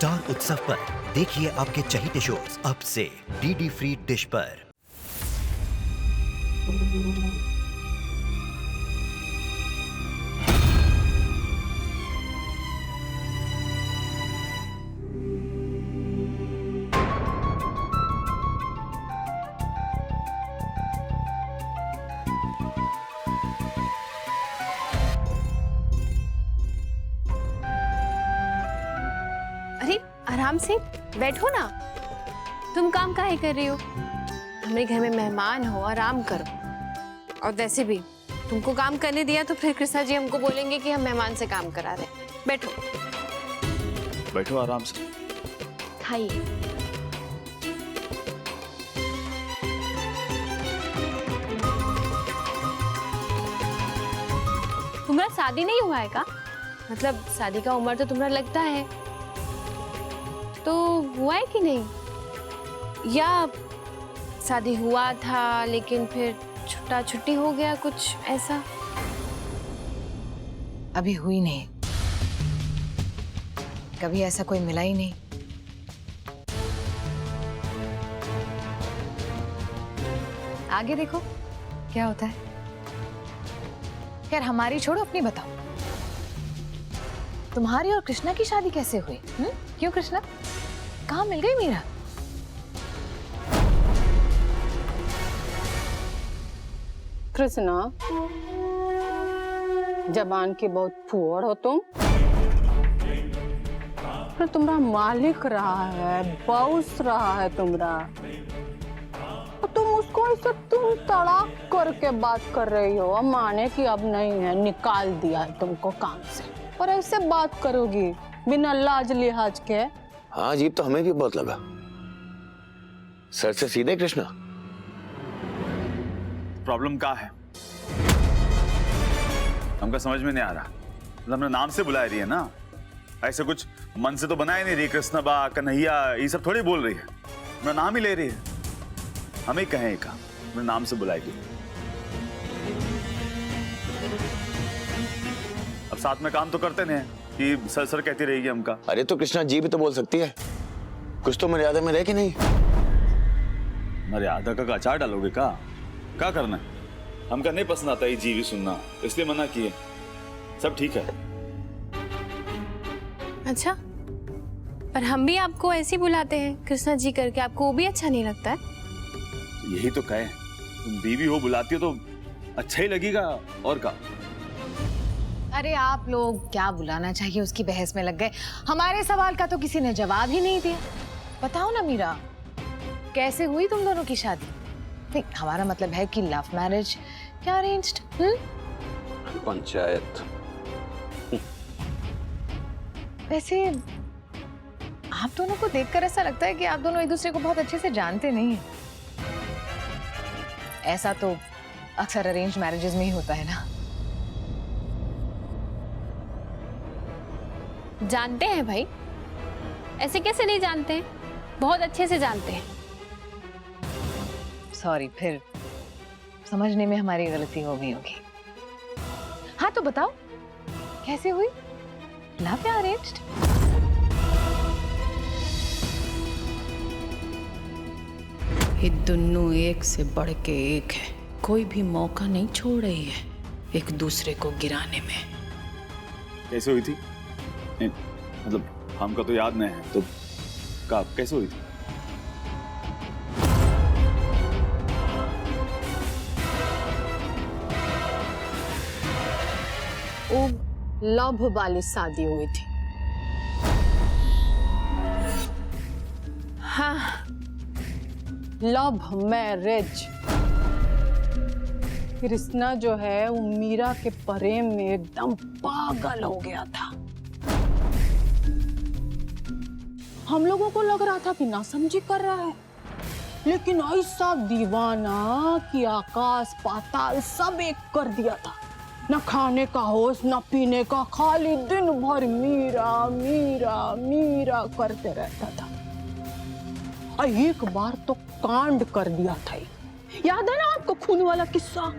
Star उत्सव पर देखिए आपके चहीते शोज अब से डीडी फ्री डिश पर। आराम से बैठो ना, तुम काम काहे कर रही हो? हमारे घर में मेहमान हो, आराम करो। और वैसे भी तुमको काम करने दिया तो फिर कृष्णा जी हमको बोलेंगे कि हम मेहमान से काम करा रहे। बैठो बैठो आराम से, खाइए। तुम्हारा शादी नहीं हुआ है का? मतलब शादी का उम्र तो तुम्हारा लगता है, तो हुआ है कि नहीं? या शादी हुआ था लेकिन फिर छुट्टी हो गया, कुछ ऐसा? अभी हुई नहीं, कभी ऐसा कोई मिला ही नहीं। आगे देखो क्या होता है। यार हमारी छोड़ो, अपनी बताओ, तुम्हारी और कृष्णा की शादी कैसे हुई? क्यों कृष्णा, कहाँ मिल गई मीरा? कृष्णा, जबान की बहुत फुअड़ हो तुम। फिर तुम्हारा मालिक रहा है, बॉस रहा है तुम्हारा, और तुम उसको ऐसे तुम तड़ाक करके बात कर रही हो। अब माने कि अब नहीं है, निकाल दिया है तुमको काम से, और ऐसे बात करोगी बिना लाज लिहाज के? हाँ, अजीब तो हमें भी बहुत लगा। सर से सीधे कृष्णा, प्रॉब्लम क्या है हमको समझ में नहीं आ रहा। मतलब हमने नाम से बुला रही है ना, ऐसे कुछ मन से तो बनाए नहीं रही। कृष्णा बा, कन्हैया, ये सब थोड़ी बोल रही है, अपना नाम ही ले रही है। हमें कहें का अपने नाम से बुलाएगी। अब साथ में काम तो करते नहीं कि सर सर कहती रहेगी हमका। अरे तो कृष्णा जी भी तो बोल सकती है, कुछ तो मर्यादा में रहे कि नहीं? मर्यादा का अचार डालोगे क्या करना है? हमका नहीं पसंद आता ये जी भी सुनना, इसलिए मना किए। सब ठीक है। अच्छा, पर हम भी आपको ऐसे ही बुलाते हैं कृष्णा जी करके, आपको वो भी अच्छा नहीं लगता है? यही तो कहे, तुम बीवी हो बुलाती हो तो अच्छा ही लगेगा, और का। अरे आप लोग क्या बुलाना चाहिए उसकी बहस में लग गए। हमारे सवाल का तो किसी ने जवाब ही नहीं दिया। बताओ ना मीरा, कैसे हुई तुम दोनों की शादी? नहीं, हमारा मतलब है कि लव मैरिज क्या अरेंज्ड? पंचायत। वैसे आप दोनों को देखकर ऐसा लगता है कि आप दोनों एक दूसरे को बहुत अच्छे से जानते नहीं हैं। ऐसा तो अक्सर अरेंज मैरिजेस में ही होता है ना। जानते हैं भाई, ऐसे कैसे नहीं जानते हैं, बहुत अच्छे से जानते हैं। सॉरी, फिर समझने में हमारी गलती हो गई होगी। हाँ तो बताओ कैसे हुई, लव या अरेंज्ड? ये दोनों एक से बढ़ के एक है, कोई भी मौका नहीं छोड़ रही है एक दूसरे को गिराने में। कैसे हुई थी? मतलब हमका तो याद नहीं है, तो कैसे हुई थी? वो लव वाली शादी हुई थी। हाँ, लव मैरिज। कृष्णा जो है वो मीरा के प्रेम में एकदम पागल हो गया था। हम लोगों को लग रहा था कि नासमझी कर रहा है, लेकिन ऐसा दीवाना कि आकाश पाताल सब एक कर दिया था। न खाने का होश, न पीने का, खाली दिन भर मीरा मीरा मीरा करते रहता था। और एक बार तो कांड कर दिया था। याद है ना आपको खून वाला किस्सा?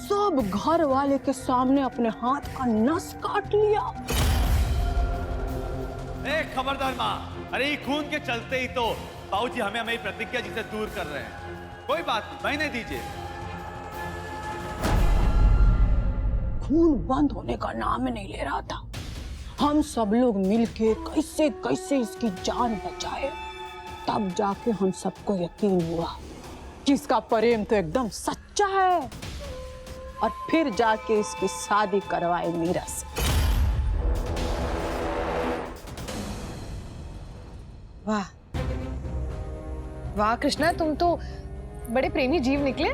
सब घर वाले के सामने अपने हाथ का नस काट लिया। ए खबरदार माँ, अरे ये खून के चलते ही तो बाबूजी हमें हमें प्रतिज्ञा जी से दूर कर रहे हैं। कोई बात नहीं, महीने दीजिए। खून बंद होने का नाम ही नहीं ले रहा था। हम सब लोग मिलके कैसे कैसे इसकी जान बचाए, तब जाके हम सबको यकीन हुआ कि इसका प्रेम तो एकदम सच्चा है, और फिर जाके इसकी शादी करवाए मीरा से। वाह वाह कृष्णा, तुम तो बड़े प्रेमी जीव निकले।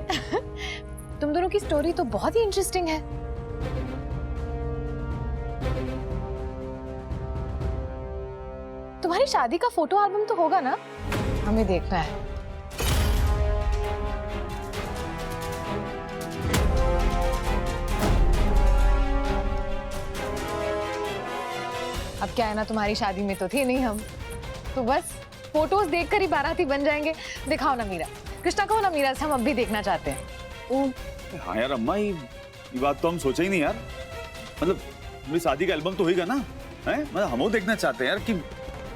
तुम दोनों की स्टोरी तो बहुत ही इंटरेस्टिंग है। तुम्हारी शादी का फोटो एल्बम तो होगा ना? हमें देखना है। अब क्या है ना, तुम्हारी शादी में तो थे नहीं हम, तो बस फोटोज देखकर ही बाराती बन जाएंगे। दिखाओ ना मीरा, कृष्णा कहो ना मीरा से, हम अब भी देखना चाहते हैं। हाँ यार अम्मा, ये बात तो हम सोचा ही नहीं यार। मतलब मेरी शादी का एल्बम तो होगा ना, है? मतलब हम वो देखना चाहते हैं यार कि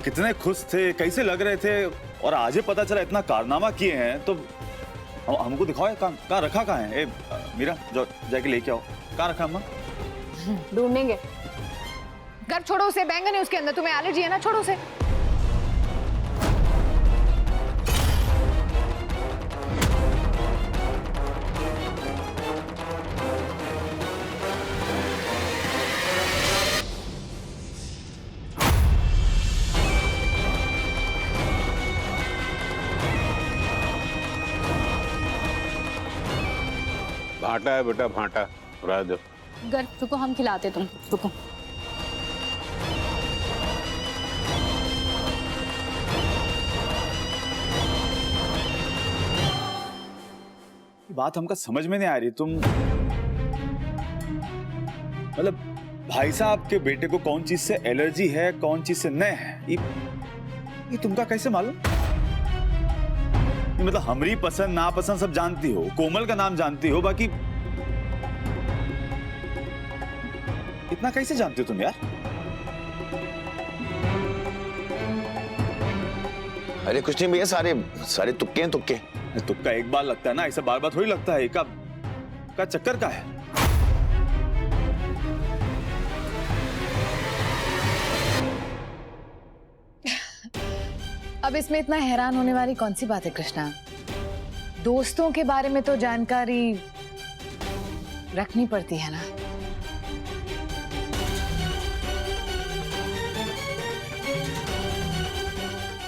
कितने खुश थे, कैसे लग रहे थे, और आज ही पता चला इतना कारनामा किए हैं। तो हमको दिखाओ कहाँ रखा, कहाँ है? मीरा जाके लेके आओ। कहाँ रखा अम्मा? ढूंढेंगे। घर छोड़ो उसे, बैंगन है उसके अंदर, तुम्हें एलर्जी है ना, छोड़ो उसे। भाटा है बेटा, भाटा। रह दो। घर रुको, हम खिलाते, तुम रुको। बात हमका समझ में नहीं आ रही। तुम मतलब भाई साहब के बेटे को कौन चीज से एलर्जी है, कौन चीज से नहीं है, ये तुमका कैसे मालूम? मतलब हमारी पसंद नापसंद सब जानती हो, कोमल का नाम जानती हो, बाकी इतना कैसे जानती हो तुम यार? अरे कुछ नहीं भैया, सारे तुक्के हैं, तुक्के। तुक्का एक बार लगता है ना, ऐसा बार बार थोड़ी लगता है। का चक्कर का है? अब इसमें इतना हैरान होने वाली कौन सी बात है कृष्णा? दोस्तों के बारे में तो जानकारी रखनी पड़ती है ना।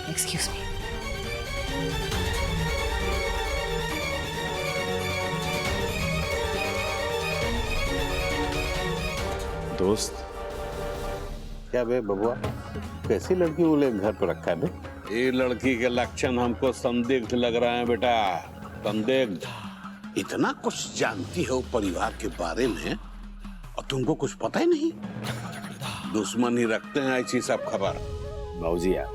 Excuse me. दोस्त? क्या बे बबुआ, कैसी लड़की बोले घर पर रखा है बे? ये लड़की के लक्षण हमको संदिग्ध लग रहे हैं बेटा, संदिग्ध। इतना कुछ जानती हो परिवार के बारे में और तुमको कुछ पता ही नहीं? दुश्मन ही रखते हैं ऐसी सब खबर। बाबूजी यार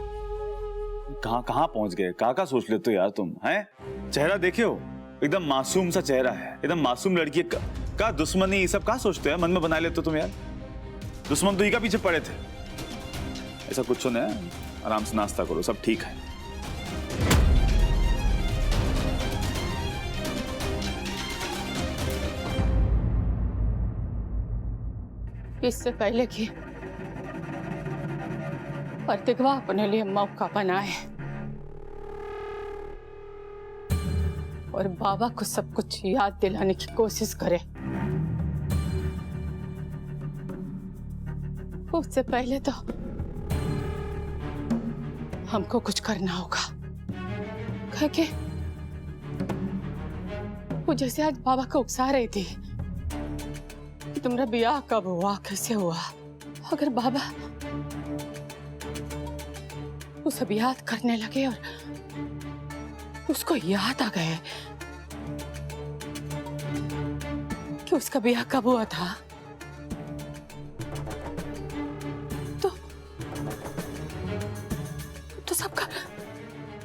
कहाँ पहुंच गए, कहाँ सोच लेते हो यार तुम, हैं? चेहरा देखे हो, एकदम मासूम सा चेहरा है, एकदम मासूम लड़की का दुश्मनी, ये सब कहाँ सोचते हैं, मन में बना लेते हो तुम यार। दुश्मन तो ही का पीछे पड़े थे। ऐसा कुछ नहीं है, आराम से नाश्ता करो, सब ठीक है। इससे पहले कि प्रतिभा अपने लिए मौका बनाए और बाबा को सब कुछ याद दिलाने की कोशिश करे, उससे पहले तो हमको कुछ करना होगा। क्योंकि वो जैसे आज बाबा को उकसा रही थी कि तुम्हारा ब्याह कब हुआ, कैसे हुआ। अगर बाबा वो सब याद करने लगे और उसको याद आ गए कि उसका ब्याह कब हुआ था, तो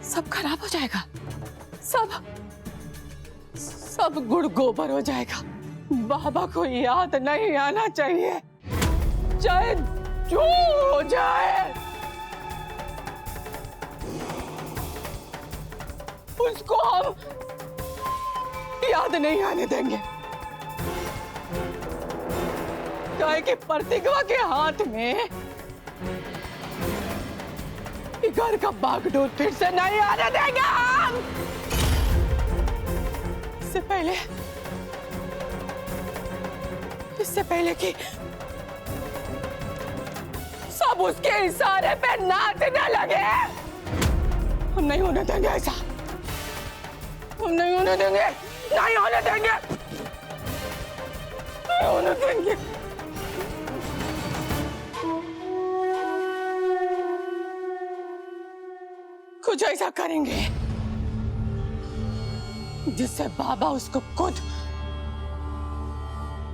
सब खराब हो जाएगा, सब गुड़ गोबर हो जाएगा। बाबा को याद नहीं आना चाहिए, चाहे जो हो जाए। उसको हम याद नहीं आने देंगे। गाय के प्रतिज्ञा के हाथ में घर का बागडोर फिर से नहीं आने देंगे हम। इससे पहले कि सब उसके इशारे पे नाचने लगे, हम नहीं होने देंगे ऐसा। हम नहीं होने देंगे, नहीं होने देंगे, नहीं होने देंगे। कुछ ऐसा करेंगे जिससे बाबा उसको खुद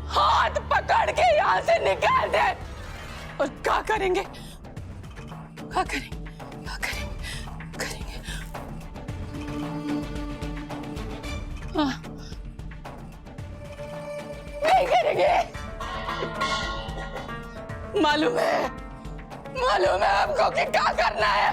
हाथ पकड़ के यहाँ से निकाल दे। और क्या करेंगे, क्या करेंगे, क्या करेंगे, करेंगे। हाँ, नहीं करेंगे। मालूम है हमको कि क्या करना है।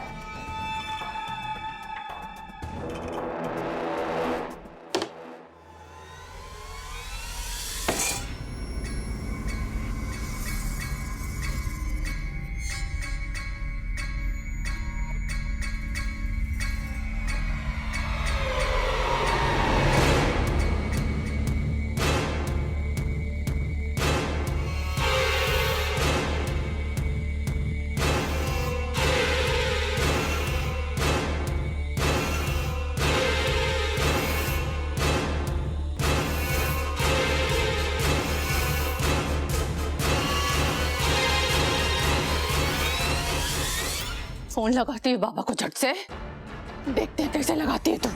फोन लगाती है बाबा को झट से, देखते हैं कैसे लगाती है तू।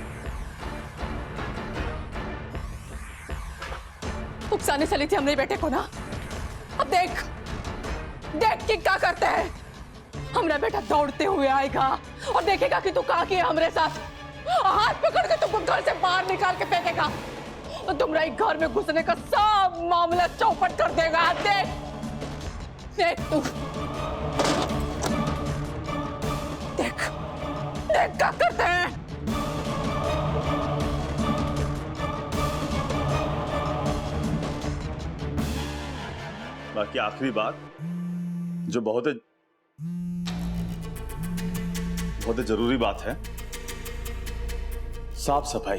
उकसाने चली थी हमने बेटे को ना, अब देख देख कि क्या करते हैं। हमारा बेटा दौड़ते हुए आएगा और देखेगा कि तू कहाँ की है हमारे साथ, हाथ पकड़ के तुमको घर से बाहर निकाल के फेंकेगा और तुम्हारे घर में घुसने का सब मामला चौपट कर देगा। देख देख तू, देख देख क्या करते हैं। बाकी आखिरी बात जो बहुत जरूरी बात है, साफ सफाई।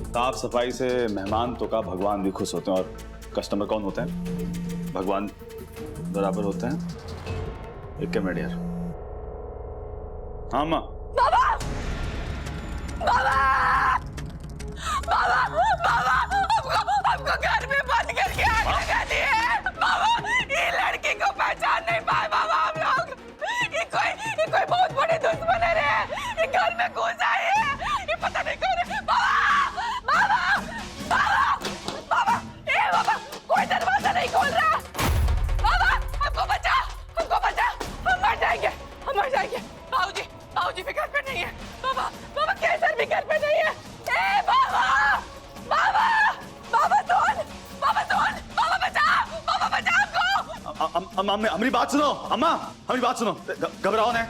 साफ सफाई से मेहमान तो का भगवान भी खुश होते हैं, और कस्टमर कौन होते हैं? भगवान बराबर होते हैं। एक मिनट यार। हाँ माँ। बाबा बाबा बाबा बाबा हमको घर में बंद करके आग लगा दी है। बाबा ये लड़की को पहचान नहीं पाए बाबा हम लोग। ये कोई बहुत बड़े दुश्मन है रे। ये घर में घुस आए हैं, ये पता नहीं कौन है। बाबा बाबा बाबा बाबा ए बाबा कोई दरवाजा नहीं खोल रहा। बाबा हमको बचा, हमको बचा, हम मर जाएंगे, हम मर जाएंगे। बाबूजी भी घर पे नहीं है। बाबा बाबा कैसर भी घर पे नहीं है। ए बाबा बाबा बाबा सुन, बाबा बचा हमको। हमारी बात सुनो अम्मा, हमारी बात सुनो। घबराओ नहीं,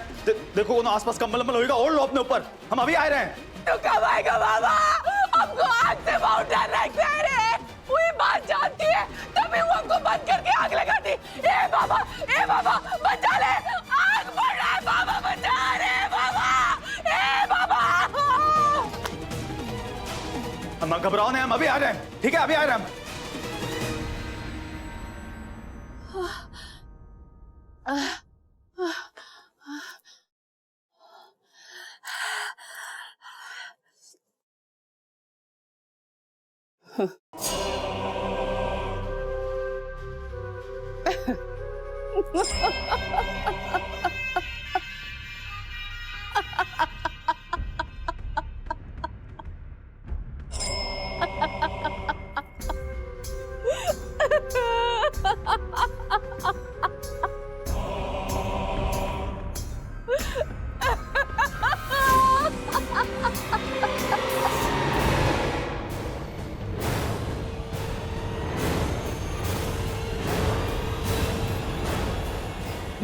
देखो ना आसपास कंबल होगा, ओढ़ लो अपने ऊपर, हम अभी आ रहे हैं। तू कब आएगा बाबा? हमको आग से बहुत डर लगता है रे। वो ये बात जानती है तभी वो हमको बंद करके आग लगा दी। ए बाबा बचा ले, आग बढ़ रहा है बाबा, बचा रे बाबा। ए बाबा अम्मा घबराओ नहीं, हम अभी आ रहे हैं, ठीक है अभी आ रहे हैं हम।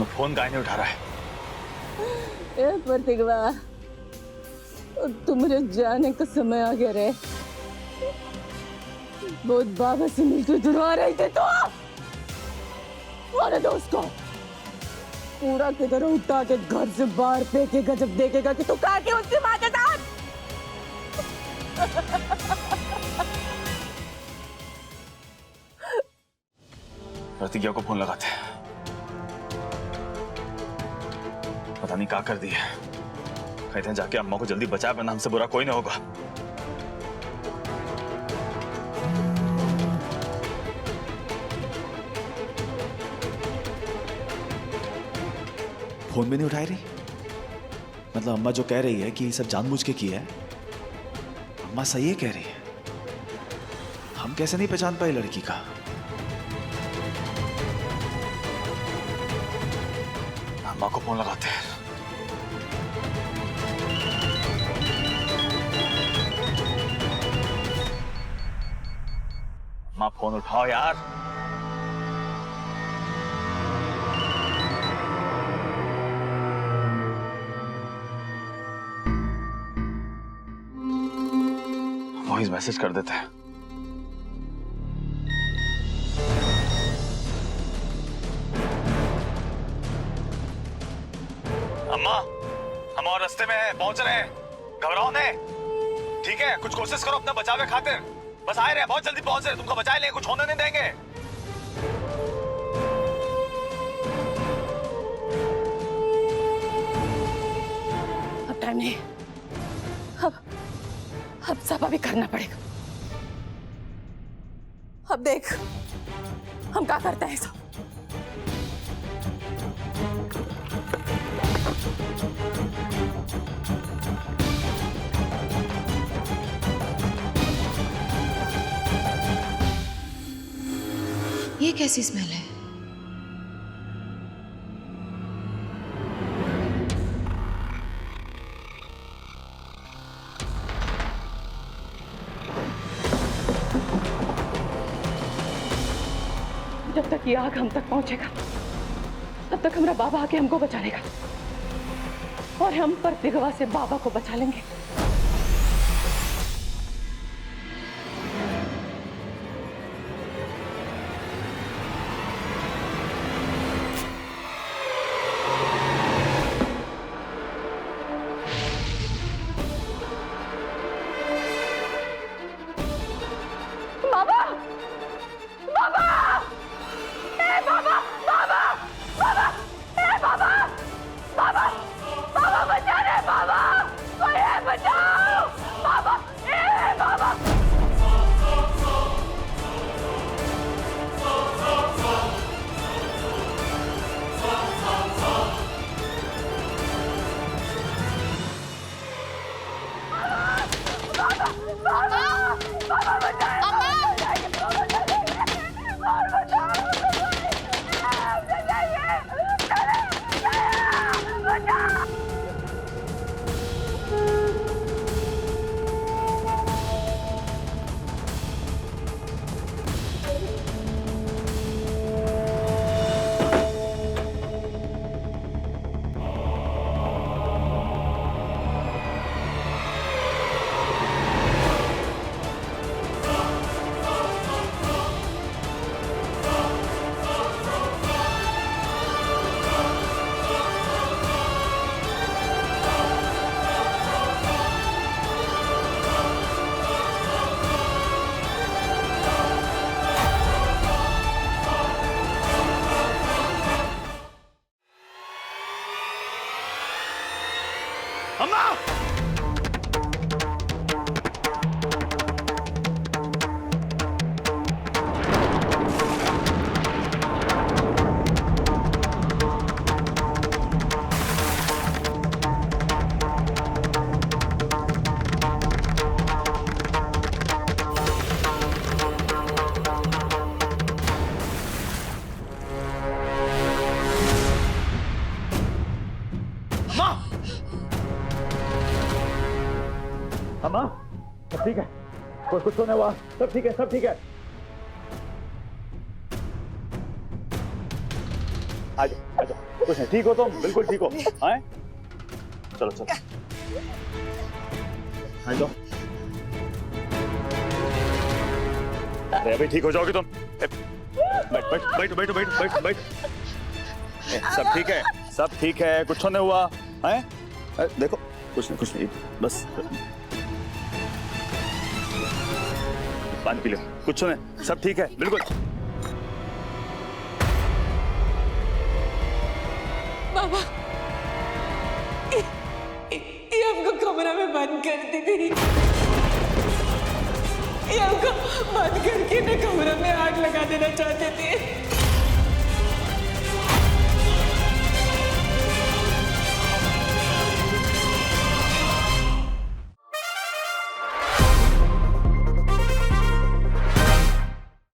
फोन गाय नहीं उठा रहा है। ए प्रतिभा, तुम्हारे जाने का समय आ गया रे। बहुत बाबा से मिलकर दुआ रहे थे तो मारे दोस्त को पूरा की तरह उठा के घर से बाहर फेंकेगा जब देखेगा कि तू कहा के उसकी माँ के साथ। प्रतिज्ञा को फोन लगाते हैं, पता नहीं क्या कर दिया। कहते हैं जाके अम्मा को जल्दी बचा, वरना हमसे बुरा कोई नहीं होगा। फोन भी नहीं उठा रही। मतलब अम्मा जो कह रही है कि ये सब जानबूझ के किया है, अम्मा सही है कह रही है। हम कैसे नहीं पहचान पाए लड़की का? अम्मा को फोन लगाते हैं। अम्मा फोन उठाओ यार। वॉइस मैसेज कर देते हैं। अम्मा, हम और रास्ते में हैं, पहुंच रहे हैं, घबराओ नहीं। ठीक है, कुछ कोशिश करो अपना बचाव के खातिर। बस आए रहे, बहुत जल्दी पहुंच रहे, तुमको बचा लेंगे, कुछ होने नहीं देंगे। अब टाइम नहीं, अब सब अभी करना पड़ेगा। अब देख हम क्या करते हैं सब। ये कैसी स्मेल है? जब तक ये आग हम तक पहुंचेगा तब तक हमारा बाबा आके हमको बचा लेगा और हम प्रतिभा से बाबा को बचा लेंगे। बाबा, बाबा, ए बाबा, बाबा, बाबा, ए बाबा, बाबा, बाबा बचा रे बाबा, ओए बचाओ, बाबा, ए बाबा। अम्मा! अम्मा, सब ठीक है, कोई कुछ होने हुआ, सब ठीक है, सब ठीक है। आजा, आजा, कुछ नहीं, ठीक हो तुम, बिल्कुल ठीक हो। आए? चलो चलो हाँ जाओ। अरे अभी ठीक हो जाओगे तुम। बैठ बैठ बैठ बैठ बैठ बैठ बैठ। सब ठीक है, सब ठीक है, कुछ नहीं हुआ है। देखो कुछ नहीं बस पानी पी लो, कुछ नहीं, सब ठीक है बिल्कुल। बाबा ये हमको कमरा में बंद कर दी, ये हमको बंद करके ना कमरा में आग लगा